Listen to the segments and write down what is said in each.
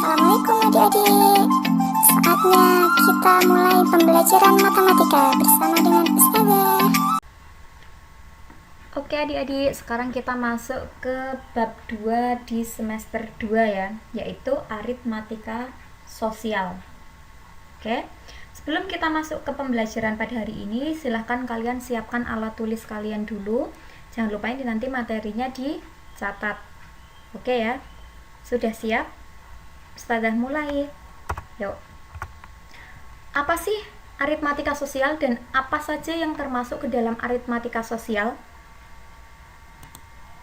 Assalamualaikum adik-adik. Saatnya kita mulai pembelajaran matematika bersama dengan Ustazah. Oke adik-adik, sekarang kita masuk ke bab 2 di semester 2 ya, yaitu aritmatika sosial. Oke, sebelum kita masuk ke pembelajaran pada hari ini, silahkan kalian siapkan alat tulis kalian dulu. Jangan lupa ini nanti materinya dicatat. Oke ya, sudah siap? Ustazah mulai. Yuk. Apa sih aritmatika sosial dan apa saja yang termasuk ke dalam aritmatika sosial?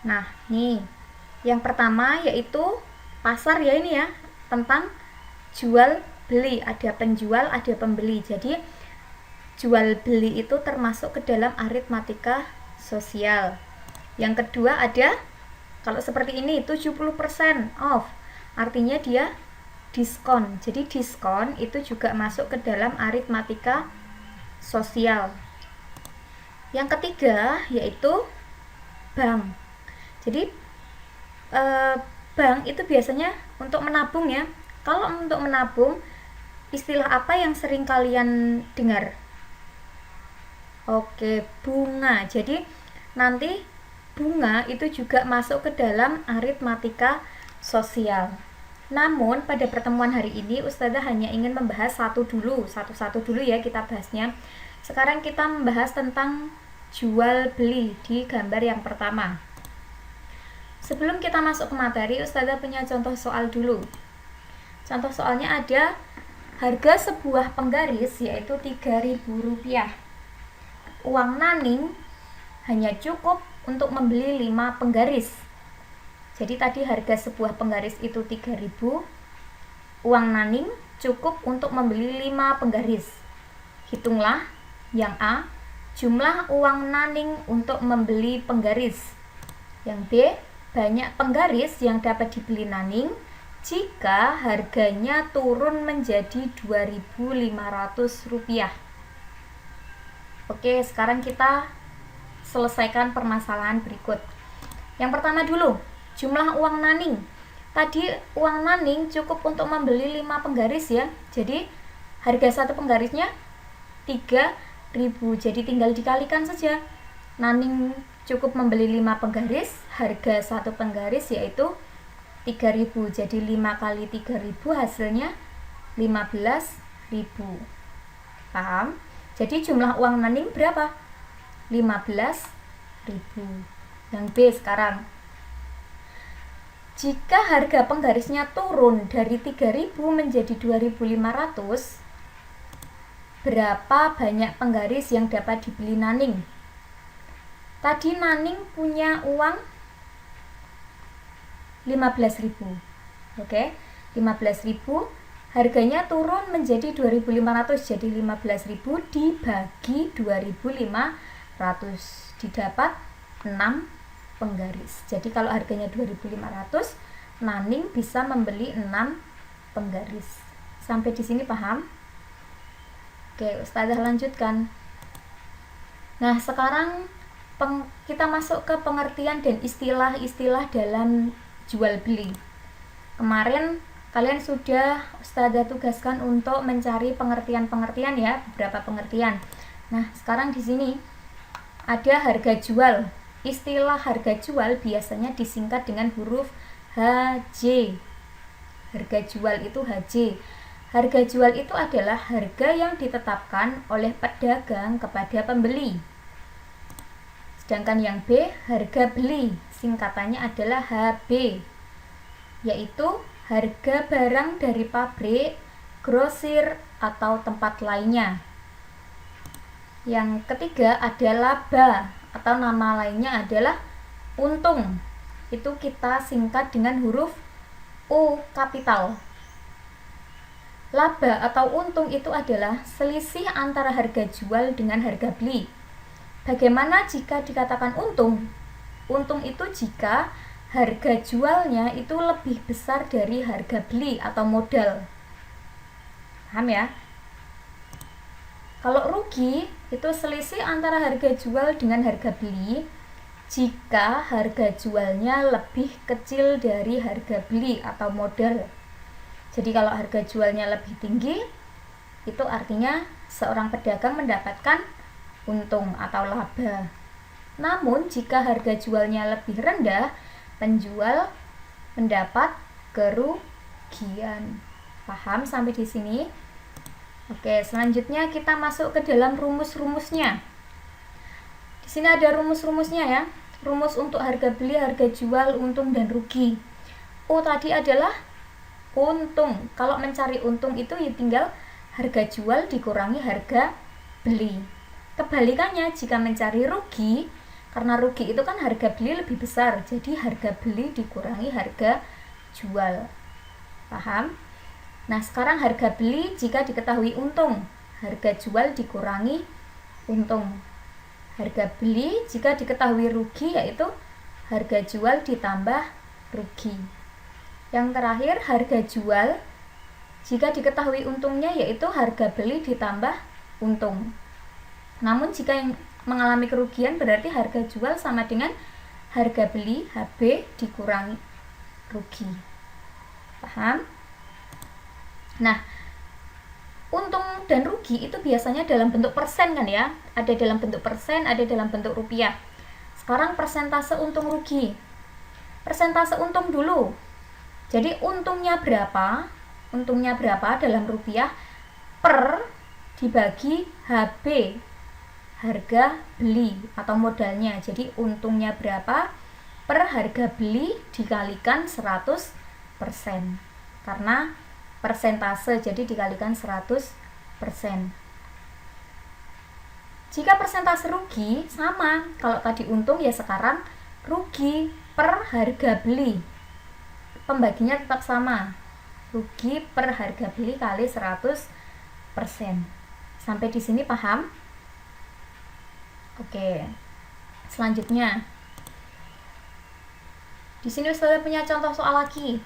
Nah, nih. Yang pertama yaitu pasar ya ini ya, tentang jual beli, ada penjual, ada pembeli. Jadi jual beli itu termasuk ke dalam aritmatika sosial. Yang kedua ada, kalau seperti ini 70% off, artinya dia diskon. Jadi diskon itu juga masuk ke dalam aritmatika sosial. Yang ketiga yaitu bank. Jadi bank itu biasanya untuk menabung ya. Kalau untuk menabung, istilah apa yang sering kalian dengar? Oke, bunga. Jadi nanti bunga itu juga masuk ke dalam aritmatika sosial. Namun pada pertemuan hari ini Ustazah hanya ingin membahas satu-satu dulu ya kita bahasnya. Sekarang kita membahas tentang jual beli di gambar yang pertama. Sebelum kita masuk ke materi, Ustazah punya contoh soal dulu. Contoh soalnya ada harga sebuah penggaris yaitu Rp3.000. Uang Naning hanya cukup untuk membeli 5 penggaris. Jadi tadi harga sebuah penggaris itu 3.000, uang Naning cukup untuk membeli 5 penggaris. Hitunglah yang A, jumlah uang Naning untuk membeli penggaris. Yang B, banyak penggaris yang dapat dibeli Naning jika harganya turun menjadi Rp2.500. Oke, sekarang kita selesaikan permasalahan berikut. Yang pertama dulu, jumlah uang Naning. Tadi uang Naning cukup untuk membeli 5 penggaris ya. Jadi harga satu penggarisnya 3.000. Jadi tinggal dikalikan saja. Naning cukup membeli 5 penggaris, harga satu penggaris yaitu 3.000. Jadi 5 kali 3.000 hasilnya 15.000. Paham? Jadi jumlah uang Naning berapa? 15.000. Yang B sekarang. Jika harga penggarisnya turun dari 3.000 menjadi 2.500, berapa banyak penggaris yang dapat dibeli Naning? Tadi Naning punya uang 15.000. Oke, 15.000, harganya turun menjadi 2.500. Jadi 15.000 dibagi 2.500 didapat 6 penggaris. Jadi kalau harganya 2.500, Naning bisa membeli 6 penggaris. Sampai di sini paham? Oke, Ustazah lanjutkan. Nah, sekarang kita masuk ke pengertian dan istilah-istilah dalam jual beli. Kemarin kalian sudah Ustazah tugaskan untuk mencari pengertian-pengertian ya, beberapa pengertian. Nah, sekarang di sini ada harga jual. Istilah harga jual biasanya disingkat dengan huruf HJ. Harga jual itu HJ. Harga jual itu adalah harga yang ditetapkan oleh pedagang kepada pembeli. Sedangkan yang B, harga beli. Singkatannya adalah HB, yaitu harga barang dari pabrik, grosir, atau tempat lainnya. Yang ketiga ada laba, atau nama lainnya adalah untung. Itu kita singkat dengan huruf U kapital. Laba atau untung itu adalah selisih antara harga jual dengan harga beli. Bagaimana jika dikatakan untung? Untung itu jika harga jualnya itu lebih besar dari harga beli atau modal. Paham ya? Kalau rugi itu selisih antara harga jual dengan harga beli jika harga jualnya lebih kecil dari harga beli atau modal. Jadi kalau harga jualnya lebih tinggi, itu artinya seorang pedagang mendapatkan untung atau laba. Namun jika harga jualnya lebih rendah, penjual mendapat kerugian. Paham sampai di sini? Oke, selanjutnya kita masuk ke dalam rumus-rumusnya. Di sini ada rumus-rumusnya ya. Rumus untuk harga beli, harga jual, untung dan rugi. Tadi adalah untung. Kalau mencari untung itu ya tinggal harga jual dikurangi harga beli. Kebalikannya jika mencari rugi, karena rugi itu kan harga beli lebih besar, jadi harga beli dikurangi harga jual. Paham? Nah, sekarang harga beli jika diketahui untung, harga jual dikurangi untung. Harga beli jika diketahui rugi, yaitu harga jual ditambah rugi. Yang terakhir, harga jual jika diketahui untungnya, yaitu harga beli ditambah untung. Namun jika yang mengalami kerugian, berarti harga jual sama dengan harga beli HB dikurangi rugi. Paham? Nah, untung dan rugi itu biasanya dalam bentuk persen kan ya. Ada dalam bentuk persen, ada dalam bentuk rupiah. Sekarang persentase untung rugi. Persentase untung dulu. Jadi untungnya berapa? Untungnya berapa dalam rupiah per dibagi HB, harga beli atau modalnya. Jadi untungnya berapa per harga beli dikalikan 100%. Karena persentase, jadi dikalikan 100%. Jika persentase rugi, sama. Kalau tadi untung ya sekarang rugi per harga beli. Pembaginya tetap sama. Rugi per harga beli kali 100%. Sampai di sini paham? Oke. Selanjutnya. Di sini saya punya contoh soal lagi.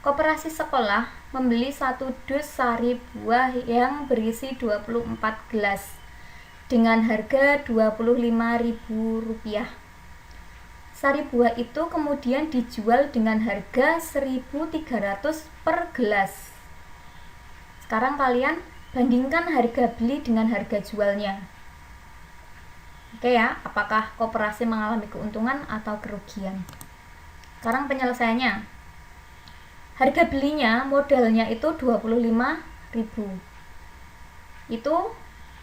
Koperasi sekolah membeli 1 dus sari buah yang berisi 24 gelas dengan harga Rp25.000. Sari buah itu kemudian dijual dengan harga 1.300 per gelas. Sekarang kalian bandingkan harga beli dengan harga jualnya. Oke ya, apakah koperasi mengalami keuntungan atau kerugian? Sekarang penyelesaiannya. Harga belinya modalnya itu 25.000. Itu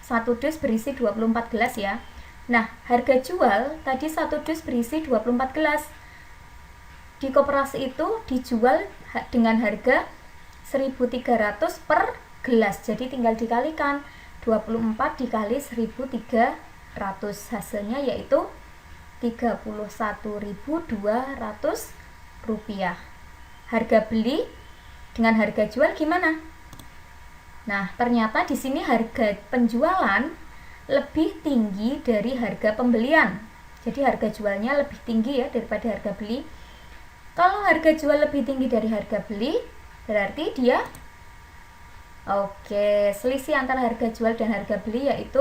1 dus berisi 24 gelas ya. Nah, harga jual tadi 1 dus berisi 24 gelas. Di koperasi itu dijual dengan harga 1.300 per gelas. Jadi tinggal dikalikan 24 dikali 1.300. Hasilnya yaitu Rp31.200. Harga beli dengan harga jual gimana? Nah, ternyata di sini harga penjualan lebih tinggi dari harga pembelian. Jadi harga jualnya lebih tinggi ya daripada harga beli. Kalau harga jual lebih tinggi dari harga beli, berarti dia selisih antara harga jual dan harga beli yaitu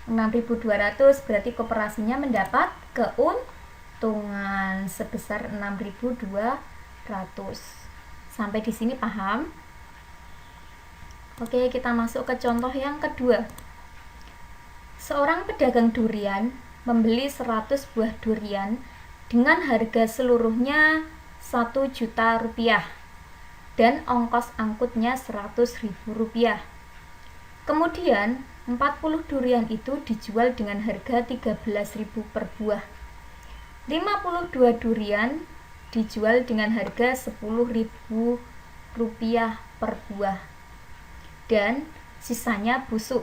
6.200, berarti koperasinya mendapat keuntungan sebesar 6.200. Sampai di sini paham? Oke, kita masuk ke contoh yang kedua. Seorang pedagang durian membeli 100 buah durian dengan harga seluruhnya Rp1 juta dan ongkos angkutnya Rp100.000. Kemudian 40 durian itu dijual dengan harga Rp13.000 per buah. 52 durian dijual dengan harga Rp10.000 per buah. Dan sisanya busuk.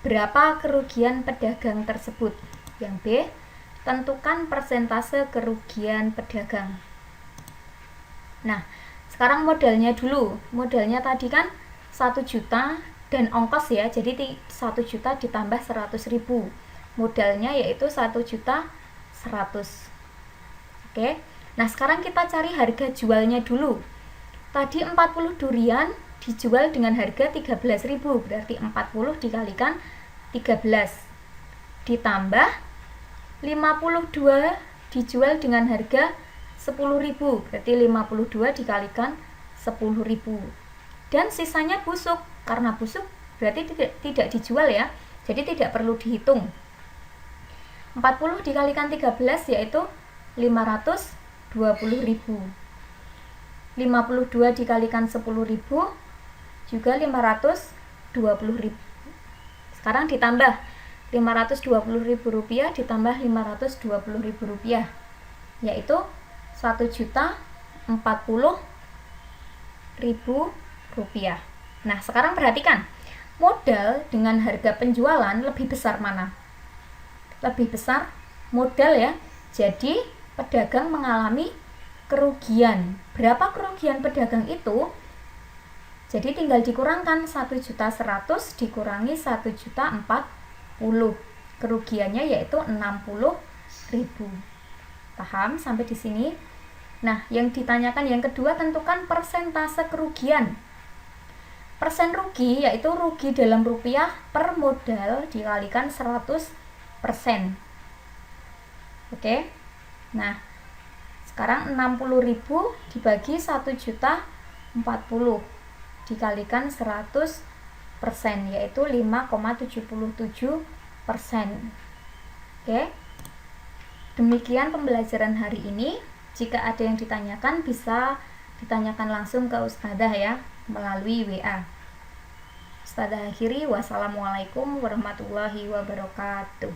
Berapa kerugian pedagang tersebut? Yang B, tentukan persentase kerugian pedagang. Nah, sekarang modalnya dulu. Modalnya tadi kan 1 juta dan ongkos ya, jadi 1 juta ditambah 100.000. Modalnya yaitu 1.100.000. Oke. Nah, sekarang kita cari harga jualnya dulu. Tadi 40 durian dijual dengan harga 13.000, berarti 40 dikalikan 13 ditambah 52 dijual dengan harga 10.000, berarti 52 dikalikan 10.000. Dan sisanya busuk, karena busuk berarti tidak dijual ya, jadi tidak perlu dihitung. 40 dikalikan 13 yaitu 520.000. 52 dikalikan 10.000 juga 520.000. Sekarang ditambah 520.000 rupiah ditambah 520.000 rupiah, yaitu 1.040.000 rupiah. Nah, sekarang perhatikan, modal dengan harga penjualan lebih besar mana? Lebih besar modal ya. Jadi pedagang mengalami kerugian. Berapa kerugian pedagang itu? Jadi tinggal dikurangkan 1.100.000 dikurangi 1.040.000. Kerugiannya yaitu 60.000. Paham sampai di sini? Nah, yang ditanyakan yang kedua, tentukan persentase kerugian. Persen rugi yaitu rugi dalam rupiah per modal dikalikan 100%. Oke. Nah, sekarang 60.000 dibagi 1.040 dikalikan 100%, yaitu 5,77%. Oke. Demikian pembelajaran hari ini. Jika ada yang ditanyakan bisa ditanyakan langsung ke Ustadzah ya, melalui WA. Ustadzah akhiri, wassalamualaikum warahmatullahi wabarakatuh.